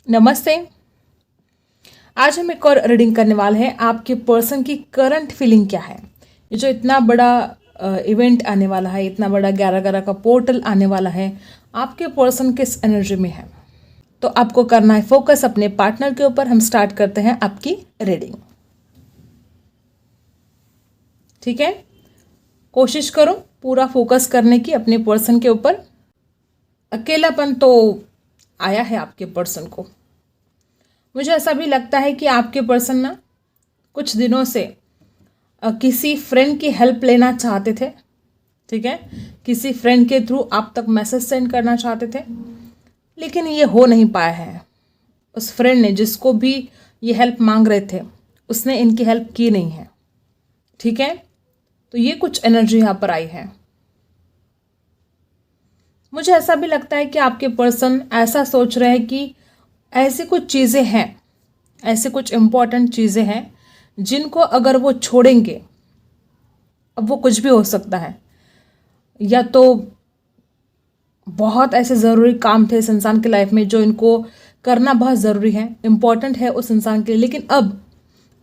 नमस्ते। आज हम एक और रीडिंग करने वाले हैं। आपके पर्सन की करंट फीलिंग क्या है। ये जो इतना बड़ा इवेंट आने वाला है, इतना बड़ा 11/11 का पोर्टल आने वाला है, आपके पर्सन किस एनर्जी में है, तो आपको करना है फोकस अपने पार्टनर के ऊपर। हम स्टार्ट करते हैं आपकी रीडिंग। ठीक है, कोशिश करो पूरा फोकस करने की अपने पर्सन के ऊपर। अकेलापन तो आया है आपके पर्सन को। मुझे ऐसा भी लगता है कि आपके पर्सन ना कुछ दिनों से किसी फ्रेंड की हेल्प लेना चाहते थे। ठीक है, किसी फ्रेंड के थ्रू आप तक मैसेज सेंड करना चाहते थे, लेकिन ये हो नहीं पाया है। उस फ्रेंड ने, जिसको भी ये हेल्प मांग रहे थे, उसने इनकी हेल्प की नहीं है। ठीक है, तो ये कुछ एनर्जी यहाँ पर आई है। मुझे ऐसा भी लगता है कि आपके पर्सन ऐसा सोच रहे हैं कि ऐसी कुछ चीज़ें हैं, ऐसे कुछ इम्पॉर्टेंट चीज़ें हैं जिनको अगर वो छोड़ेंगे, अब वो कुछ भी हो सकता है, या तो बहुत ऐसे ज़रूरी काम थे इस इंसान की लाइफ में जो इनको करना बहुत ज़रूरी है, इम्पॉर्टेंट है उस इंसान के लिए, लेकिन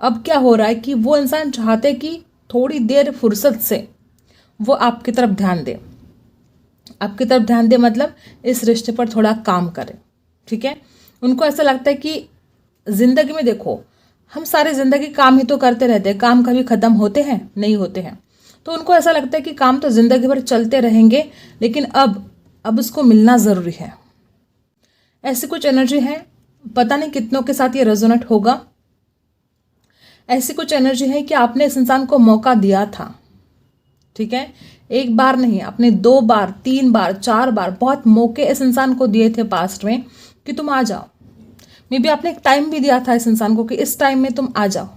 अब क्या हो रहा है कि वो इंसान चाहते कि थोड़ी देर फुर्सत से वो आपकी तरफ ध्यान दे। आपकी तरफ ध्यान दे मतलब इस रिश्ते पर थोड़ा काम करे। ठीक है, उनको ऐसा लगता है कि ज़िंदगी में देखो, हम सारी ज़िंदगी काम ही तो करते रहते हैं, काम कभी ख़त्म होते हैं? नहीं होते हैं। तो उनको ऐसा लगता है कि काम तो ज़िंदगी भर चलते रहेंगे, लेकिन अब उसको मिलना ज़रूरी है। ऐसी कुछ एनर्जी है, पता नहीं कितनों के साथ ये रेजोनेट होगा। ऐसी कुछ एनर्जी है कि आपने इस इंसान को मौका दिया था। ठीक है, एक बार नहीं, आपने 2 बार, 3 बार, 4 बार बहुत मौके इस इंसान को दिए थे पास्ट में कि तुम आ जाओ। मे बी आपने एक टाइम भी दिया था इस इंसान को कि इस टाइम में तुम आ जाओ।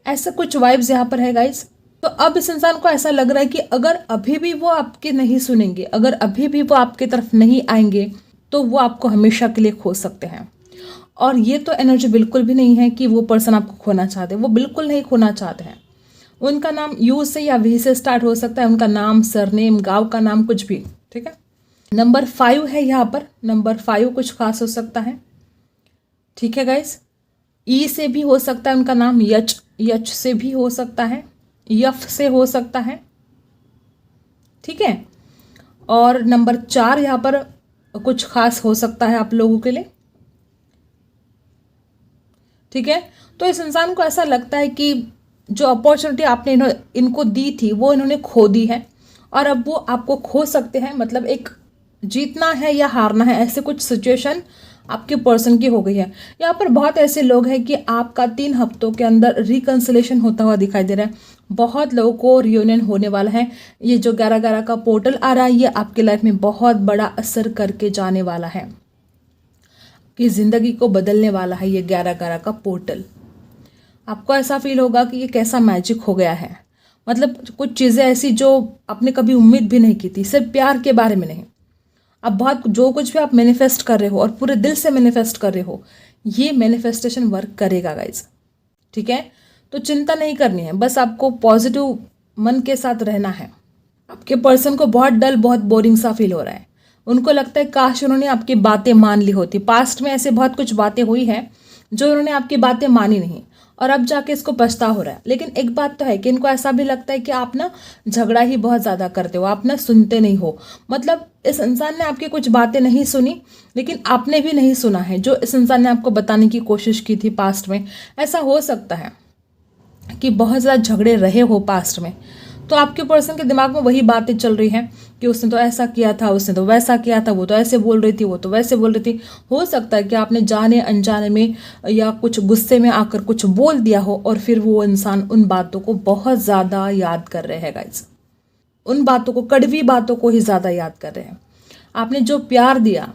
ऐसा कुछ वाइब्स यहाँ पर है गाइस। तो अब इस इंसान को ऐसा लग रहा है कि अगर अभी भी वो आपकी नहीं सुनेंगे, अगर अभी भी वो आपकी तरफ नहीं आएंगे, तो वो आपको हमेशा के लिए खो सकते हैं। और ये तो एनर्जी बिल्कुल भी नहीं है कि वो पर्सन आपको खोना चाहते, वो बिल्कुल नहीं खोना चाहते हैं। उनका नाम यू से या वी से स्टार्ट हो सकता है, उनका नाम, सरनेम, गांव का नाम, कुछ भी। ठीक है, नंबर 5 है यहाँ पर, नंबर 5 कुछ खास हो सकता है। ठीक है गाइस, ई से भी हो सकता है उनका नाम, यच से भी हो सकता है, यफ से हो सकता है। ठीक है, और नंबर 4 यहाँ पर कुछ खास हो सकता है आप लोगों के लिए। ठीक है, तो इस इंसान को ऐसा लगता है कि जो अपॉर्चुनिटी आपने इनको दी थी वो इन्होंने खो दी है, और अब वो आपको खो सकते हैं। मतलब एक जीतना है या हारना है, ऐसे कुछ सिचुएशन आपके पर्सन की हो गई है। यहाँ पर बहुत ऐसे लोग हैं कि आपका 3 हफ्तों के अंदर रिकन्सिलेशन होता हुआ दिखाई दे रहा है। बहुत लोगों को रियूनियन होने वाला है। ये जो 11/11 का पोर्टल आ रहा है, ये आपके लाइफ में बहुत बड़ा असर करके जाने वाला है, कि ज़िंदगी को बदलने वाला है ये 11/11 का पोर्टल। आपको ऐसा फील होगा कि ये कैसा मैजिक हो गया है। मतलब कुछ चीज़ें ऐसी जो आपने कभी उम्मीद भी नहीं की थी, सिर्फ प्यार के बारे में नहीं। अब बहुत जो कुछ भी आप मैनिफेस्ट कर रहे हो और पूरे दिल से मैनिफेस्ट कर रहे हो, ये मैनिफेस्टेशन वर्क करेगा गाइज। ठीक है, तो चिंता नहीं करनी है, बस आपको पॉजिटिव मन के साथ रहना है। आपके पर्सन को बहुत डल, बहुत बोरिंग सा फील हो रहा है। उनको लगता है काश उन्होंने आपकी बातें मान ली होती। पास्ट में ऐसे बहुत कुछ बातें हुई है जो उन्होंने आपकी बातें मानी नहीं, और अब जाके इसको पछतावा हो रहा है। लेकिन एक बात तो है कि इनको ऐसा भी लगता है कि आप ना झगड़ा ही बहुत ज़्यादा करते हो, आप ना सुनते नहीं हो। मतलब इस इंसान ने आपकी कुछ बातें नहीं सुनी, लेकिन आपने भी नहीं सुना है जो इस इंसान ने आपको बताने की कोशिश की थी पास्ट में। ऐसा हो सकता है कि बहुत ज़्यादा झगड़े रहे हो पास्ट में, तो आपके पर्सन के दिमाग में वही बातें चल रही हैं कि उसने तो ऐसा किया था, उसने तो वैसा किया था, वो तो ऐसे बोल रही थी, वो तो वैसे बोल रही थी। हो सकता है कि आपने जाने अनजाने में या कुछ गुस्से में आकर कुछ बोल दिया हो, और फिर वो इंसान उन बातों को बहुत ज़्यादा याद कर रहे हैं गाइज। उन बातों को, कड़वी बातों को ही ज़्यादा याद कर रहे हैं। आपने जो प्यार दिया,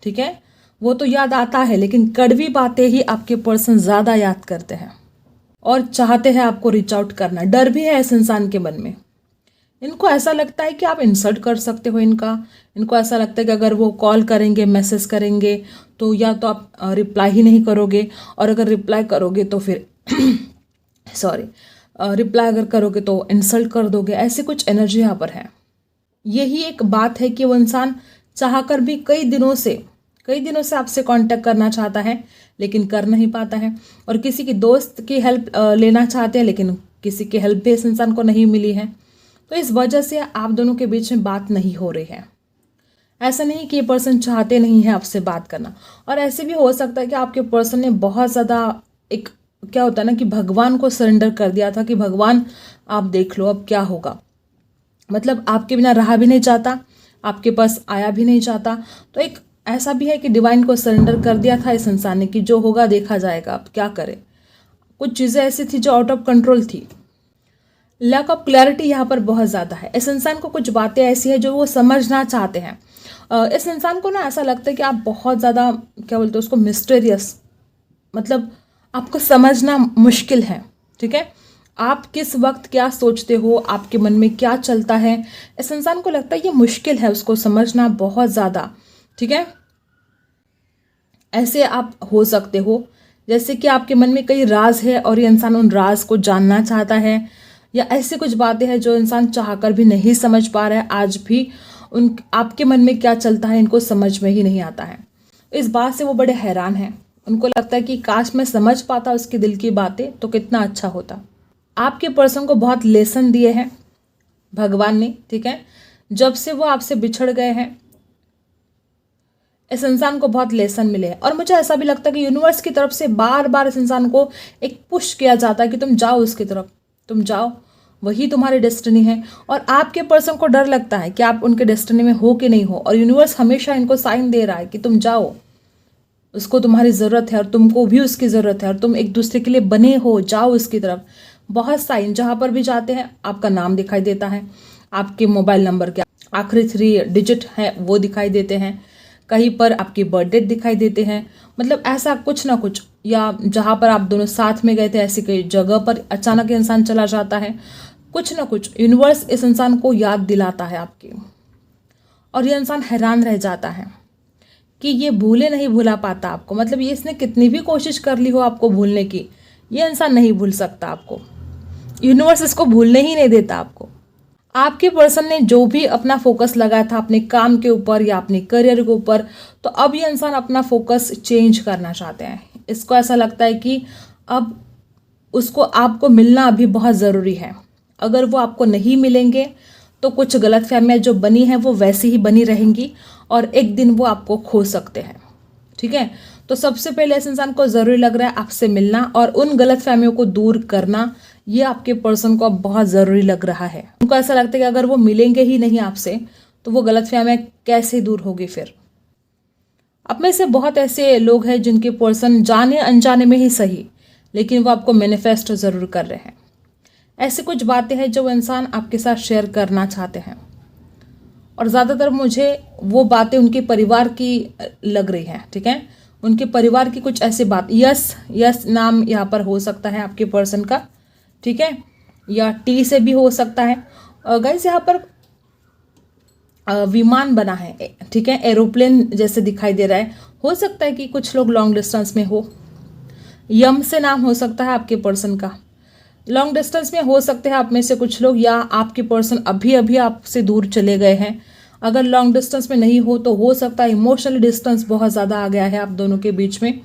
ठीक है, वो तो याद आता है, लेकिन कड़वी बातें ही आपके पर्सन ज़्यादा याद करते हैं और चाहते हैं आपको रीच आउट करना। डर भी है इस इंसान के मन में। इनको ऐसा लगता है कि आप इंसल्ट कर सकते हो इनको ऐसा लगता है कि अगर वो कॉल करेंगे, मैसेज करेंगे, तो या तो आप रिप्लाई ही नहीं करोगे, और अगर रिप्लाई करोगे तो फिर रिप्लाई अगर करोगे तो इंसल्ट कर दोगे। ऐसी कुछ एनर्जी यहाँ पर है। यही एक बात है कि वो इंसान चाहकर भी कई दिनों से, कई दिनों से आपसे कांटेक्ट करना चाहता है लेकिन कर नहीं पाता है, और किसी की दोस्त की हेल्प लेना चाहते हैं लेकिन किसी की हेल्प भी इस इंसान को नहीं मिली है। तो इस वजह से आप दोनों के बीच में बात नहीं हो रही है। ऐसा नहीं कि ये पर्सन चाहते नहीं है आपसे बात करना, और ऐसे भी हो सकता है कि आपके पर्सन ने बहुत ज़्यादा एक क्या होता है ना कि भगवान को सरेंडर कर दिया था कि भगवान आप देख लो अब क्या होगा, मतलब आपके बिना रहा भी नहीं चाहता, आपके पास आया भी नहीं चाहता। तो एक ऐसा भी है कि डिवाइन को सरेंडर कर दिया था इस इंसान ने कि जो होगा देखा जाएगा, अब क्या करे। कुछ चीज़ें ऐसी थी जो आउट ऑफ कंट्रोल थी। लैक ऑफ क्लैरिटी यहाँ पर बहुत ज़्यादा है। इस इंसान को कुछ बातें ऐसी हैं जो वो समझना चाहते हैं। इस इंसान को ना ऐसा लगता है कि आप बहुत ज़्यादा क्या बोलते हैं उसको, मिस्टीरियस, मतलब आपको समझना मुश्किल है। ठीक है, आप किस वक्त क्या सोचते हो, आपके मन में क्या चलता है, इस इंसान को लगता है ये मुश्किल है उसको समझना बहुत ज़्यादा। ठीक है, ऐसे आप हो सकते हो जैसे कि आपके मन में कई राज है और ये इंसान उन राज को जानना चाहता है, या ऐसी कुछ बातें हैं जो इंसान चाहकर भी नहीं समझ पा रहा है। आज भी उन आपके मन में क्या चलता है इनको समझ में ही नहीं आता है। इस बात से वो बड़े हैरान हैं। उनको लगता है कि काश मैं समझ पाता उसके दिल की बातें तो कितना अच्छा होता। आपके पर्सन को बहुत लेसन दिए हैं भगवान ने। ठीक है, जब से वो आपसे बिछड़ गए हैं इस इंसान को बहुत लेसन मिले हैं, और मुझे ऐसा भी लगता है कि यूनिवर्स की तरफ से बार बार इस इंसान को एक पुश किया जाता है कि तुम जाओ उसकी तरफ, तुम जाओ, वही तुम्हारी डेस्टिनी है। और आपके पर्सन को डर लगता है कि आप उनके डेस्टिनी में हो कि नहीं हो, और यूनिवर्स हमेशा इनको साइन दे रहा है कि तुम जाओ, उसको तुम्हारी ज़रूरत है और तुमको भी उसकी ज़रूरत है, और तुम एक दूसरे के लिए बने हो, जाओ उसकी तरफ। बहुत साइन, जहाँ पर भी जाते हैं आपका नाम दिखाई देता है, आपके मोबाइल नंबर के आखिरी 3 डिजिट हैं वो दिखाई देते हैं, कहीं पर आपकी बर्थ डेट दिखाई देते हैं, मतलब ऐसा कुछ ना कुछ। या जहाँ पर आप दोनों साथ में गए थे ऐसी कई जगह पर अचानक इंसान चला जाता है, कुछ ना कुछ यूनिवर्स इस इंसान को याद दिलाता है आपकी, और ये इंसान हैरान रह जाता है कि ये भूले नहीं भुला पाता आपको। मतलब ये इसने कितनी भी कोशिश कर ली हो आपको भूलने की, ये इंसान नहीं भूल सकता आपको। यूनिवर्स इसको भूलने ही नहीं देता आपको। आपके पर्सन ने जो भी अपना फोकस लगाया था अपने काम के ऊपर या अपने करियर के ऊपर, तो अब ये इंसान अपना फोकस चेंज करना चाहते हैं। इसको ऐसा लगता है कि अब उसको आपको मिलना अभी बहुत ज़रूरी है। अगर वो आपको नहीं मिलेंगे तो कुछ गलतफहमियां जो बनी हैं वो वैसी ही बनी रहेंगी, और एक दिन वो आपको खो सकते हैं। ठीक है, तो सबसे पहले इस इंसान को ज़रूरी लग रहा है आपसे मिलना और उन गलतफहमियों को दूर करना, ये आपके पर्सन को अब बहुत ज़रूरी लग रहा है। उनको ऐसा लगता है कि अगर वो मिलेंगे ही नहीं आपसे तो वो गलतफहमियां कैसे दूर होगी फिर। अब में से बहुत ऐसे लोग हैं जिनके पर्सन जाने अनजाने में ही सही, लेकिन वो आपको मैनिफेस्ट ज़रूर कर रहे हैं। ऐसी कुछ बातें हैं जो इंसान आपके साथ शेयर करना चाहते हैं, और ज़्यादातर मुझे वो बातें उनके परिवार की लग रही हैं। ठीक है, उनके परिवार की कुछ ऐसी बात, यस नाम यहाँ पर हो सकता है आपके पर्सन का। ठीक है, या टी से भी हो सकता है। गाइस यहाँ पर विमान बना है। ठीक है, एरोप्लेन जैसे दिखाई दे रहा है। हो सकता है कि कुछ लोग लॉन्ग डिस्टेंस में हो। यम से नाम हो सकता है आपके पर्सन का। लॉन्ग डिस्टेंस में हो सकते हैं आप में से कुछ लोग, या आपके पर्सन अभी अभी आपसे दूर चले गए हैं। अगर लॉन्ग डिस्टेंस में नहीं हो सकता है इमोशनल डिस्टेंस बहुत ज़्यादा आ गया है आप दोनों के बीच में।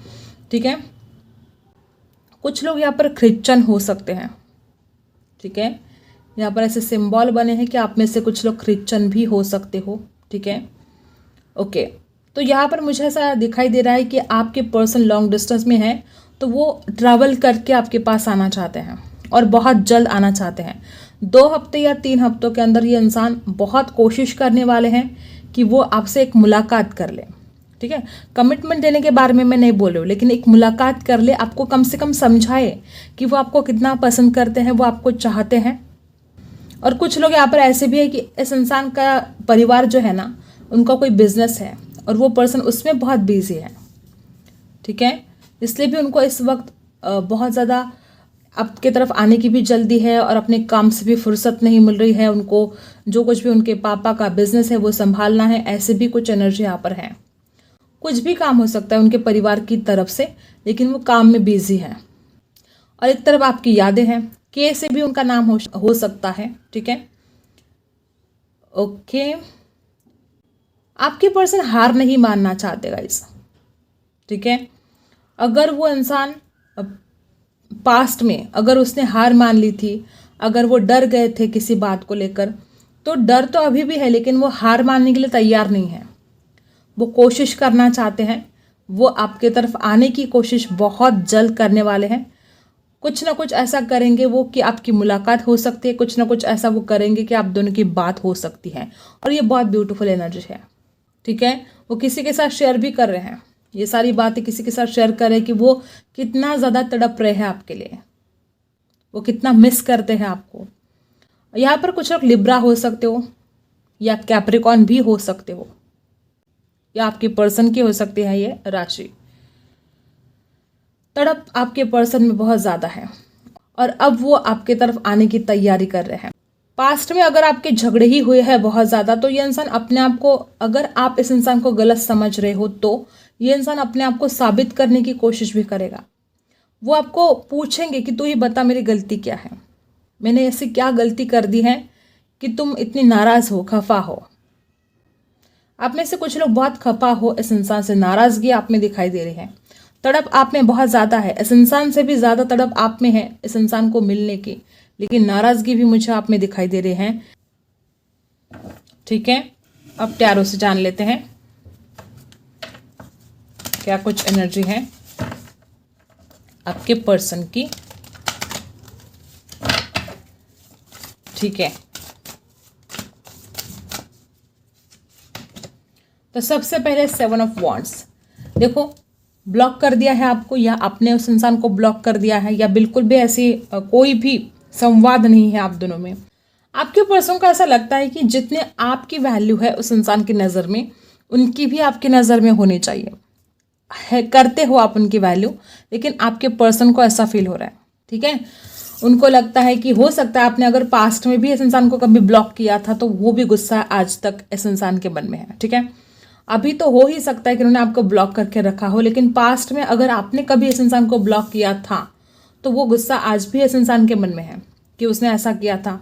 ठीक है, कुछ लोग यहाँ पर क्रिश्चियन हो सकते हैं। ठीक है, यहाँ पर ऐसे सिंबल बने हैं कि आप में से कुछ लोग क्रिश्चियन भी हो सकते हो। ठीक है, ओके, तो यहाँ पर मुझे ऐसा दिखाई दे रहा है कि आपके पर्सन लॉन्ग डिस्टेंस में है, तो वो ट्रैवल करके आपके पास आना चाहते हैं और बहुत जल्द आना चाहते हैं। 2 हफ्ते या 3 हफ्तों के अंदर ये इंसान बहुत कोशिश करने वाले हैं कि वो आपसे एक मुलाकात कर ले। ठीक है, कमिटमेंट देने के बारे में मैं नहीं बोल रही हूँ, लेकिन एक मुलाकात कर ले, आपको कम से कम समझाए कि वो आपको कितना पसंद करते हैं, वो आपको चाहते हैं। और कुछ लोग यहाँ पर ऐसे भी है कि इस इंसान का परिवार जो है ना, उनका कोई बिजनेस है और वो पर्सन उसमें बहुत बिजी है। ठीक है, इसलिए भी उनको इस वक्त बहुत ज़्यादा आपके तरफ आने की भी जल्दी है, और अपने काम से भी फुर्सत नहीं मिल रही है उनको। जो कुछ भी उनके पापा का बिजनेस है वो संभालना है, ऐसे भी कुछ एनर्जी यहाँ पर है। कुछ भी काम हो सकता है उनके परिवार की तरफ से, लेकिन वो काम में बिजी है। और एक तरफ आपकी यादें हैं, के से भी उनका नाम हो सकता है। ठीक है, ओके, आपके पर्सन हार नहीं मानना चाहते गाइस। ठीक है। अगर वो इंसान पास्ट में अगर उसने हार मान ली थी, अगर वो डर गए थे किसी बात को लेकर, तो डर तो अभी भी है, लेकिन वो हार मानने के लिए तैयार नहीं है। वो कोशिश करना चाहते हैं, वो आपके तरफ आने की कोशिश बहुत जल्द करने वाले हैं। कुछ ना कुछ ऐसा करेंगे वो कि आपकी मुलाकात हो सकती है, कुछ ना कुछ ऐसा वो करेंगे कि आप दोनों की बात हो सकती है, और ये बहुत ब्यूटीफुल एनर्जी है। ठीक है। वो किसी के साथ शेयर भी कर रहे हैं, ये सारी बातें किसी के साथ शेयर कर रहे हैं कि वो कितना ज़्यादा तड़प रहे हैं आपके लिए, वो कितना मिस करते हैं आपको। यहाँ पर कुछ लोग लिब्रा हो सकते हो, या कैप्रिकॉर्न भी हो सकते हो, या आपके पर्सन की हो सकती है ये राशि। तड़प आपके पर्सन में बहुत ज़्यादा है, और अब वो आपके तरफ आने की तैयारी कर रहे हैं। पास्ट में अगर आपके झगड़े ही हुए हैं बहुत ज़्यादा, तो ये इंसान अपने आप को, अगर आप इस इंसान को गलत समझ रहे हो, तो ये इंसान अपने आप को साबित करने की कोशिश भी करेगा। वो आपको पूछेंगे कि तू ही बता मेरी गलती क्या है, मैंने ऐसी क्या गलती कर दी है कि तुम इतनी नाराज़ हो, खफा हो। आप में से कुछ लोग बहुत खफा हो इस इंसान से, नाराज़गी आप में दिखाई दे रही है, तड़प आप में बहुत ज़्यादा है, इस इंसान से भी ज़्यादा तड़प आप में है इस इंसान को मिलने की, लेकिन नाराज़गी भी मुझे आप में दिखाई दे रही है। ठीक है, अब टैरो से जान लेते हैं क्या कुछ एनर्जी है आपके पर्सन की। ठीक है, तो सबसे पहले 7 ऑफ वॉन्ड्स। देखो, ब्लॉक कर दिया है आपको, या आपने उस इंसान को ब्लॉक कर दिया है, या बिल्कुल भी ऐसी कोई भी संवाद नहीं है आप दोनों में। आपके पर्सन को ऐसा लगता है कि जितने आपकी वैल्यू है उस इंसान की नज़र में, उनकी भी आपकी नज़र में होनी चाहिए है। करते हो आप उनकी वैल्यू, लेकिन आपके पर्सन को ऐसा फील हो रहा है। ठीक है, उनको लगता है कि हो सकता है आपने अगर पास्ट में भी इस इंसान को कभी ब्लॉक किया था, तो वो भी गुस्सा आज तक इस इंसान के मन में है। ठीक है, अभी तो हो ही सकता है कि उन्होंने आपको ब्लॉक करके रखा हो, लेकिन पास्ट में अगर आपने कभी इस इंसान को ब्लॉक किया था, तो वो गुस्सा आज भी इस इंसान के मन में है कि उसने ऐसा किया था,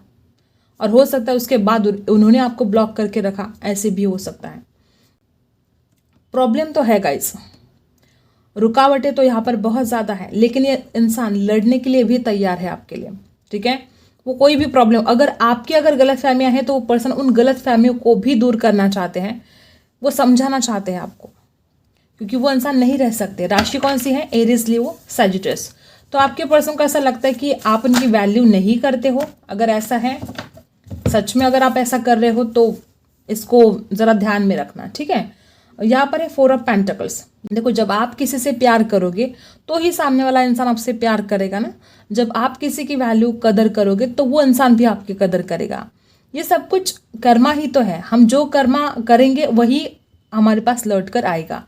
और हो सकता है उसके बाद उन्होंने आपको ब्लॉक करके रखा, ऐसे भी हो सकता है। प्रॉब्लम तो है गाइस, रुकावटें तो यहाँ पर बहुत ज़्यादा है, लेकिन ये इंसान लड़ने के लिए भी तैयार है आपके लिए। ठीक है, वो कोई भी प्रॉब्लम, अगर गलत फहमियाँ हैं, तो वो पर्सन उन गलत फहमियों को भी दूर करना चाहते हैं, वो समझाना चाहते हैं आपको, क्योंकि वो इंसान नहीं रह सकते। राशि कौन सी है? एरीज, लियो, सैजिटस। तो आपके पर्सन को ऐसा लगता है कि आप उनकी वैल्यू नहीं करते हो। अगर ऐसा है, सच में अगर आप ऐसा कर रहे हो, तो इसको ज़रा ध्यान में रखना। ठीक है, यहाँ पर है 4 ऑफ पेंटिकल्स। देखो, जब आप किसी से प्यार करोगे, तो ही सामने वाला इंसान आपसे प्यार करेगा ना। जब आप किसी की वैल्यू, कदर करोगे, तो वो इंसान भी आपकी कदर करेगा। ये सब कुछ कर्मा ही तो है, हम जो कर्मा करेंगे वही हमारे पास लौट कर आएगा।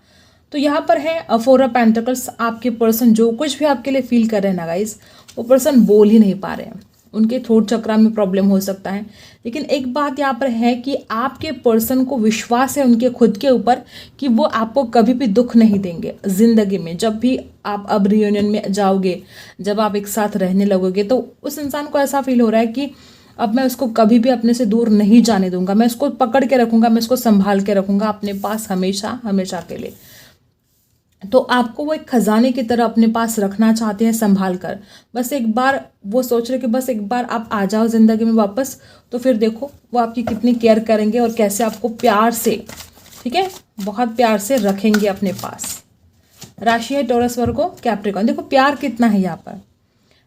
तो यहाँ पर है 4 ऑफ पेंटिकल्स। आपके पर्सन जो कुछ भी आपके लिए फील कर रहे हैं ना गाइस, वो पर्सन बोल ही नहीं पा रहे हैं, उनके थ्रोट चक्रा में प्रॉब्लम हो सकता है। लेकिन एक बात यहाँ पर है कि आपके पर्सन को विश्वास है उनके खुद के ऊपर कि वो आपको कभी भी दुख नहीं देंगे ज़िंदगी में। जब भी आप अब रियूनियन में जाओगे, जब आप एक साथ रहने लगोगे, तो उस इंसान को ऐसा फील हो रहा है कि अब मैं उसको कभी भी अपने से दूर नहीं जाने दूंगा, मैं उसको पकड़ के रखूंगा, मैं उसको संभाल के रखूंगा अपने पास हमेशा हमेशा के लिए। तो आपको वो एक खजाने की तरह अपने पास रखना चाहते हैं, संभाल कर। बस एक बार वो सोच रहे कि बस एक बार आप आ जाओ ज़िंदगी में वापस, तो फिर देखो वो आपकी कितनी केयर करेंगे और कैसे आपको प्यार से, ठीक है, बहुत प्यार से रखेंगे अपने पास। राशि है टॉरस, वर्गो, कैप्रिकॉर्न। देखो प्यार कितना है यहाँ पर।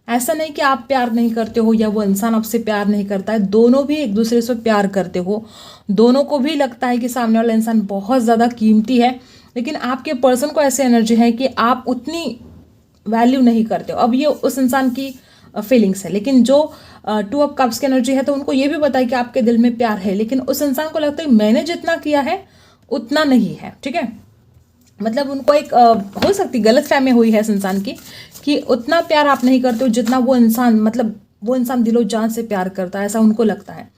ऐसा नहीं कि आप प्यार नहीं करते हो या वो इंसान आपसे प्यार नहीं करता है, दोनों भी एक दूसरे से प्यार करते हो। दोनों को भी लगता है कि सामने वाला इंसान बहुत ज़्यादा कीमती है, लेकिन आपके पर्सन को ऐसी एनर्जी है कि आप उतनी वैल्यू नहीं करते हो। अब ये उस इंसान की फीलिंग्स है, लेकिन जो 2 ऑफ कप्स की एनर्जी है, तो उनको ये भी पता है कि आपके दिल में प्यार है, लेकिन उस इंसान को लगता है मैंने जितना किया है उतना नहीं है। ठीक है, मतलब उनको एक हो सकती गलतफहमी हुई है इस इंसान की कि उतना प्यार आप नहीं करते हो जितना वो इंसान, मतलब वो इंसान दिलो जान से प्यार करता है, ऐसा उनको लगता है।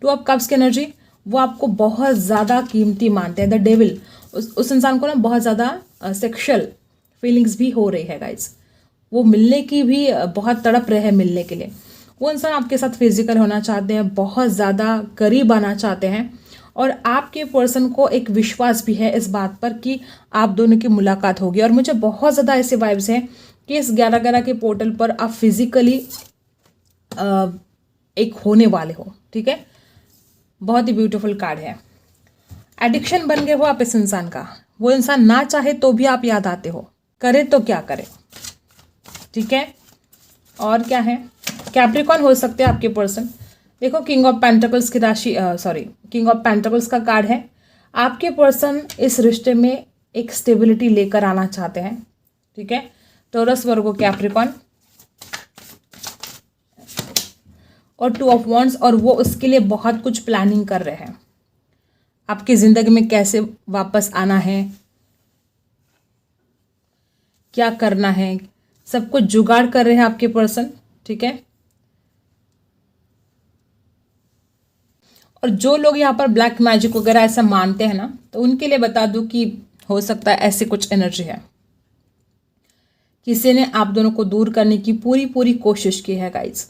2 ऑफ कप्स की एनर्जी, वो आपको बहुत ज़्यादा कीमती मानते हैं। द डेविल, उस इंसान को ना बहुत ज़्यादा सेक्शुअल फीलिंग्स भी हो रही है गाइज। वो मिलने की भी बहुत तड़प रहे हैं मिलने के लिए। वो इंसान आपके साथ फिजिकल होना चाहते हैं, बहुत ज़्यादा करीब आना चाहते हैं, और आपके पर्सन को एक विश्वास भी है इस बात पर कि आप दोनों की मुलाकात होगी। और मुझे बहुत ज़्यादा ऐसे वाइब्स हैं कि इस 11/11 के पोर्टल पर आप फिजिकली एक होने वाले हो। ठीक है, बहुत ही ब्यूटीफुल कार्ड है। एडिक्शन बन गए हो आप इस इंसान का, वो इंसान ना चाहे तो भी आप याद आते हो, करे तो क्या करे। ठीक है, और क्या है, कैप्रिकॉर्न हो सकते हैं आपके पर्सन। देखो किंग ऑफ पेंटिकल्स की राशि किंग ऑफ पेंटिकल्स का कार्ड है। आपके पर्सन इस रिश्ते में एक स्टेबिलिटी लेकर आना चाहते हैं। ठीक है, टॉरस, वर्गो, कैप्रिकॉर्न और 2 ऑफ वॉन्ड्स, और वो उसके लिए बहुत कुछ प्लानिंग कर रहे हैं। आपकी ज़िंदगी में कैसे वापस आना है, क्या करना है, सब कुछ जुगाड़ कर रहे हैं आपके पर्सन। ठीक है, और जो लोग यहाँ पर ब्लैक मैजिक वगैरह ऐसा मानते हैं ना, तो उनके लिए बता दूं कि हो सकता है ऐसी कुछ एनर्जी है, किसी ने आप दोनों को दूर करने की पूरी पूरी कोशिश की है गाइज।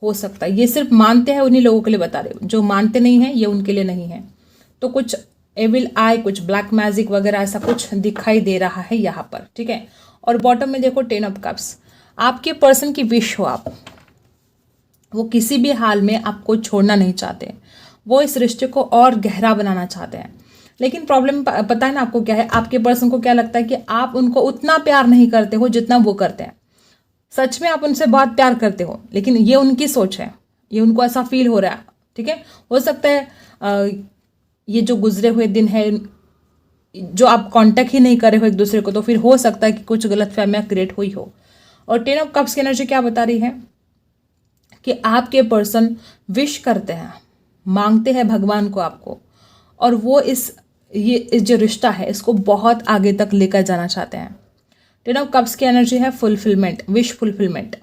हो सकता है, ये सिर्फ मानते हैं उन्हीं लोगों के लिए बता रहे हो, जो मानते नहीं हैं ये उनके लिए नहीं है। तो कुछ एविल आई, कुछ ब्लैक मैजिक वगैरह ऐसा कुछ दिखाई दे रहा है यहाँ पर। ठीक है, और बॉटम में देखो 10 ऑफ कप्स। आपके पर्सन की विश हो आप, वो किसी भी हाल में आपको छोड़ना नहीं चाहते, वो इस रिश्ते को और गहरा बनाना चाहते हैं। लेकिन प्रॉब्लम पता है ना आपको क्या है, आपके पर्सन को क्या लगता है कि आप उनको उतना प्यार नहीं करते हो जितना वो करते हैं। सच में आप उनसे बहुत प्यार करते हो, लेकिन ये उनकी सोच है, ये उनको ऐसा फील हो रहा है। ठीक है, हो सकता है ये जो गुजरे हुए दिन है, जो आप कांटेक्ट ही नहीं कर रहे हो एक दूसरे को, तो फिर हो सकता है कि कुछ गलतफहमियां क्रिएट हुई हो। और 10 ऑफ कप्स की एनर्जी क्या बता रही है कि आपके पर्सन विश करते हैं, मांगते हैं भगवान को आपको, और वो इस जो रिश्ता है इसको बहुत आगे तक लेकर जाना चाहते हैं। 10 ऑफ कप्स की एनर्जी है फुलफिलमेंट, विश फुलफिलमेंट।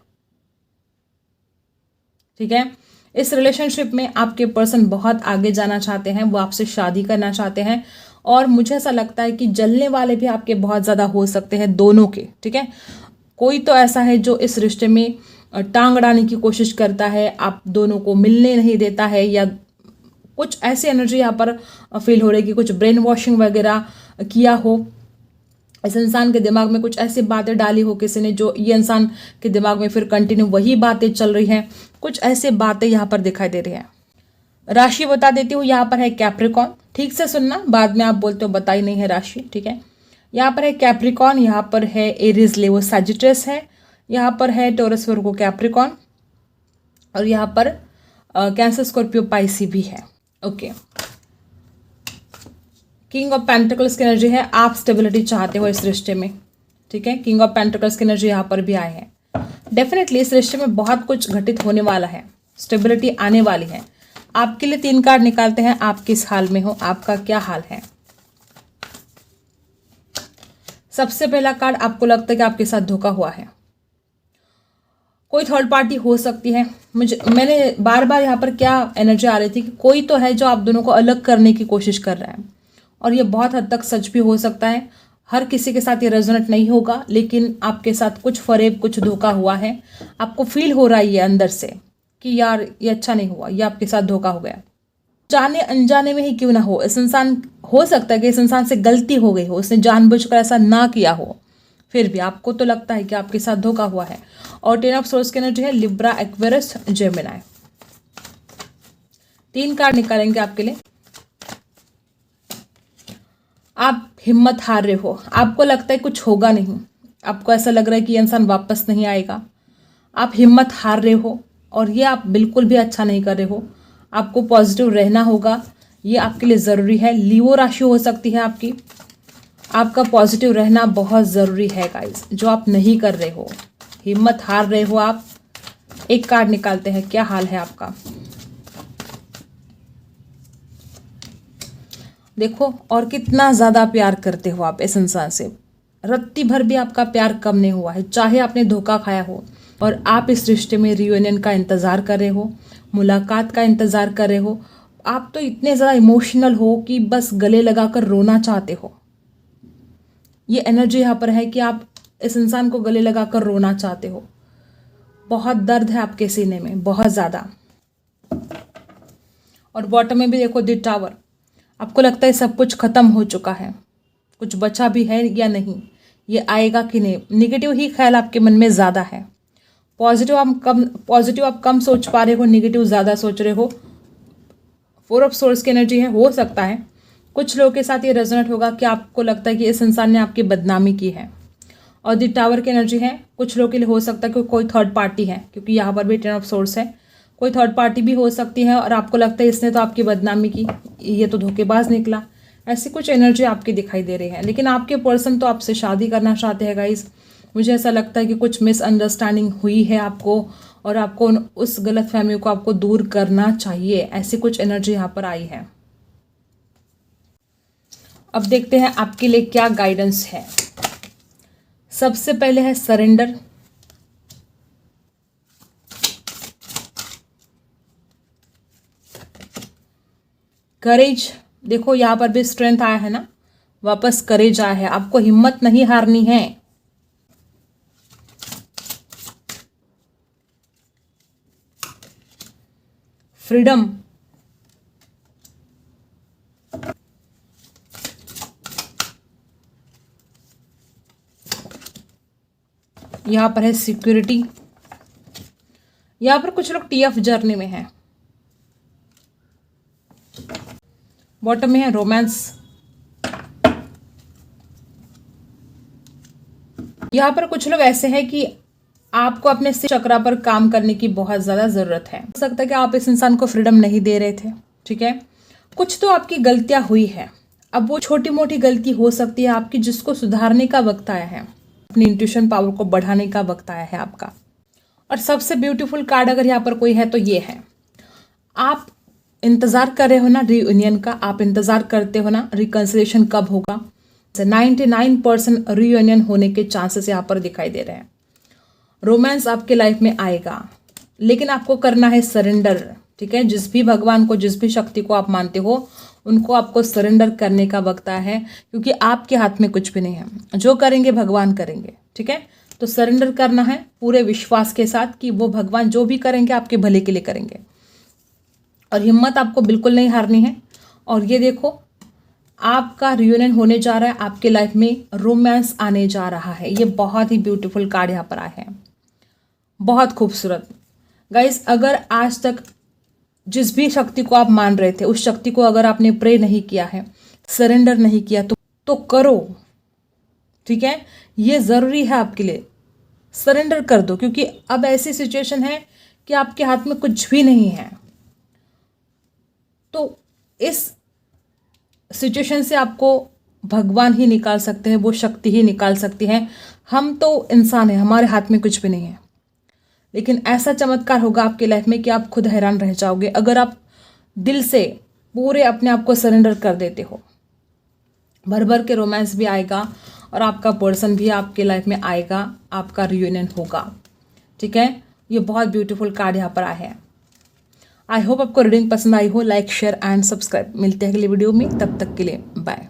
ठीक है, इस रिलेशनशिप में आपके पर्सन बहुत आगे जाना चाहते हैं, वो आपसे शादी करना चाहते हैं, और मुझे ऐसा लगता है कि जलने वाले भी आपके बहुत ज़्यादा हो सकते हैं दोनों के। ठीक है, कोई तो ऐसा है जो इस रिश्ते में टांग अड़ाने की कोशिश करता है, आप दोनों को मिलने नहीं देता है, या कुछ ऐसी एनर्जी यहाँ पर फील हो रही है कि कुछ ब्रेन वॉशिंग वगैरह किया हो, इस इंसान के दिमाग में कुछ ऐसी बातें डाली हो किसी ने, जो ये इंसान के दिमाग में फिर कंटिन्यू वही बातें चल रही हैं। कुछ ऐसे बातें यहाँ पर दिखाई दे रही हैं। राशि बता देती हूँ, यहाँ पर है कैप्रिकॉर्न, ठीक से सुनना, बाद में आप बोलते हो बताई नहीं है राशि। ठीक है, यहाँ पर है कैप्रिकॉर्न, यहाँ पर है एरीज, लियो, सैजिटस है, यहाँ पर है टॉरस, वर्गो, कैप्रिकॉर्न, और यहाँ पर कैंसर, स्कॉर्पियो, पाइसी भी है। ओके, किंग ऑफ पेंटिकल्स की एनर्जी है, आप स्टेबिलिटी चाहते हो इस रिश्ते में। ठीक है, किंग ऑफ पेंटिकल्स की एनर्जी यहाँ पर भी आए हैं। डेफिनेटली इस रिश्ते में बहुत कुछ घटित होने वाला है, स्टेबिलिटी आने वाली है। आपके लिए 3 कार्ड निकालते हैं, आप किस हाल में हो, आपका क्या हाल है। सबसे पहला कार्ड, आपको लगता है कि आपके साथ धोखा हुआ है, कोई थर्ड पार्टी हो सकती है। मैंने बार बार यहाँ पर क्या एनर्जी आ रही थी कि कोई तो है जो आप दोनों को अलग करने की कोशिश कर रहा है, और ये बहुत हद तक सच भी हो सकता है। हर किसी के साथ ये रेजोनेट नहीं होगा, लेकिन आपके साथ कुछ फरेब, कुछ धोखा हुआ है। आपको फील हो रहा है ये अंदर से कि यार ये अच्छा नहीं हुआ, ये आपके साथ धोखा हो गया। जाने अनजाने में ही क्यों ना हो, इस इंसान, हो सकता है कि इस इंसान से गलती हो गई हो, उसने जानबूझकर ऐसा ना किया हो, फिर भी आपको तो लगता है कि आपके साथ धोखा हुआ है। और 10 ऑफ सोर्स की एनर्जी है लिब्रा, एक्वेरियस, जेमिनी। 3 कार्ड निकालेंगे आपके लिए। आप हिम्मत हार रहे हो, आपको लगता है कुछ होगा नहीं, आपको ऐसा लग रहा है कि इंसान वापस नहीं आएगा। आप हिम्मत हार रहे हो, और ये आप बिल्कुल भी अच्छा नहीं कर रहे हो। आपको पॉजिटिव रहना होगा, ये आपके लिए ज़रूरी है। लियो राशि हो सकती है आपकी, आपका पॉजिटिव रहना बहुत ज़रूरी है गाइस, जो आप नहीं कर रहे हो। हिम्मत हार रहे हो आप। एक कार्ड निकालते हैं, क्या हाल है आपका। देखो, और कितना ज़्यादा प्यार करते हो आप इस इंसान से, रत्ती भर भी आपका प्यार कम नहीं हुआ है, चाहे आपने धोखा खाया हो। और आप इस रिश्ते में रियूनियन का इंतज़ार कर रहे हो, मुलाकात का इंतज़ार कर रहे हो। आप तो इतने ज़्यादा इमोशनल हो कि बस गले लगाकर रोना चाहते हो। ये एनर्जी यहाँ पर है कि आप इस इंसान को गले लगाकर रोना चाहते हो। बहुत दर्द है आपके सीने में, बहुत ज़्यादा। और बॉटम में भी देखो द टावर। आपको लगता है सब कुछ खत्म हो चुका है, कुछ बचा भी है या नहीं, ये आएगा कि नहीं। निगेटिव ही ख्याल आपके मन में ज़्यादा है। पॉजिटिव आप कम सोच पा रहे हो, निगेटिव ज़्यादा सोच रहे हो। 4 ऑफ सोर्स की एनर्जी है। हो सकता है कुछ लोगों के साथ ये रेजोनेट होगा कि आपको लगता है कि इस इंसान ने आपकी बदनामी की है। और द टावर की एनर्जी है। कुछ लोगों के लिए हो सकता है कि कोई थर्ड पार्टी है, क्योंकि यहाँ पर भी 10 ऑफ सोर्स है। कोई थर्ड पार्टी भी हो सकती है और आपको लगता है इसने तो आपकी बदनामी की, ये तो धोखेबाज निकला। ऐसी कुछ एनर्जी आपकी दिखाई दे रही है। लेकिन आपके पर्सन तो आपसे शादी करना चाहते हैं गाइस। मुझे ऐसा लगता है कि कुछ मिसअंडरस्टैंडिंग हुई है आपको, और आपको उस गलत फहमी को आपको दूर करना चाहिए। ऐसी कुछ एनर्जी यहाँ पर आई है। अब देखते हैं आपके लिए क्या गाइडेंस है। सबसे पहले है सरेंडर। करेज, देखो यहाँ पर भी स्ट्रेंथ आया है ना, वापस करेज आया है। आपको हिम्मत नहीं हारनी है। फ्रीडम, यहां पर है सिक्योरिटी। यहां पर कुछ लोग TF जर्नी में हैं। बॉटम में है रोमांस। यहां पर कुछ लोग ऐसे हैं कि आपको अपने चक्रा पर काम करने की बहुत ज़्यादा ज़रूरत है। हो सकता है कि आप इस इंसान को फ्रीडम नहीं दे रहे थे, ठीक है। कुछ तो आपकी गलतियां हुई है। अब वो छोटी मोटी गलती हो सकती है आपकी, जिसको सुधारने का वक्त आया है। अपनी इंट्यूशन पावर को बढ़ाने का वक्त आया है आपका। और सबसे ब्यूटीफुल कार्ड अगर यहाँ पर कोई है तो ये है। आप इंतज़ार कर रहे हो ना रीयूनियन का, आप इंतज़ार करते हो ना रिकन्सिलिएशन कब होगा। 99% रीयूनियन होने के चांसेस यहाँ पर दिखाई दे रहे हैं। रोमांस आपके लाइफ में आएगा, लेकिन आपको करना है सरेंडर, ठीक है। जिस भी भगवान को, जिस भी शक्ति को आप मानते हो, उनको आपको सरेंडर करने का वक्त आया है, क्योंकि आपके हाथ में कुछ भी नहीं है। जो करेंगे भगवान करेंगे, ठीक है। तो सरेंडर करना है पूरे विश्वास के साथ कि वो भगवान जो भी करेंगे आपके भले के लिए करेंगे। और हिम्मत आपको बिल्कुल नहीं हारनी है। और ये देखो, आपका रियूनियन होने जा रहा है, आपके लाइफ में रोमांस आने जा रहा है। ये बहुत ही ब्यूटीफुल कार्ड यहाँ पर आया है, बहुत खूबसूरत। गाइस, अगर आज तक जिस भी शक्ति को आप मान रहे थे, उस शक्ति को अगर आपने प्रे नहीं किया है, सरेंडर नहीं किया, तो करो, ठीक है। ये ज़रूरी है आपके लिए। सरेंडर कर दो, क्योंकि अब ऐसी सिचुएशन है कि आपके हाथ में कुछ भी नहीं है। तो इस सिचुएशन से आपको भगवान ही निकाल सकते हैं, वो शक्ति ही निकाल सकती है। हम तो इंसान हैं, हमारे हाथ में कुछ भी नहीं है। लेकिन ऐसा चमत्कार होगा आपकी लाइफ में कि आप खुद हैरान रह जाओगे, अगर आप दिल से पूरे अपने आप को सरेंडर कर देते हो। भर भर के रोमांस भी आएगा और आपका पर्सन भी आपके लाइफ में आएगा, आपका रियूनियन होगा, ठीक है। ये बहुत ब्यूटीफुल कार्ड यहाँ पर आया है। आई होप आपको रीडिंग पसंद आई हो। Like, share and subscribe. मिलते हैं अगली वीडियो में, तब तक के लिए बाय।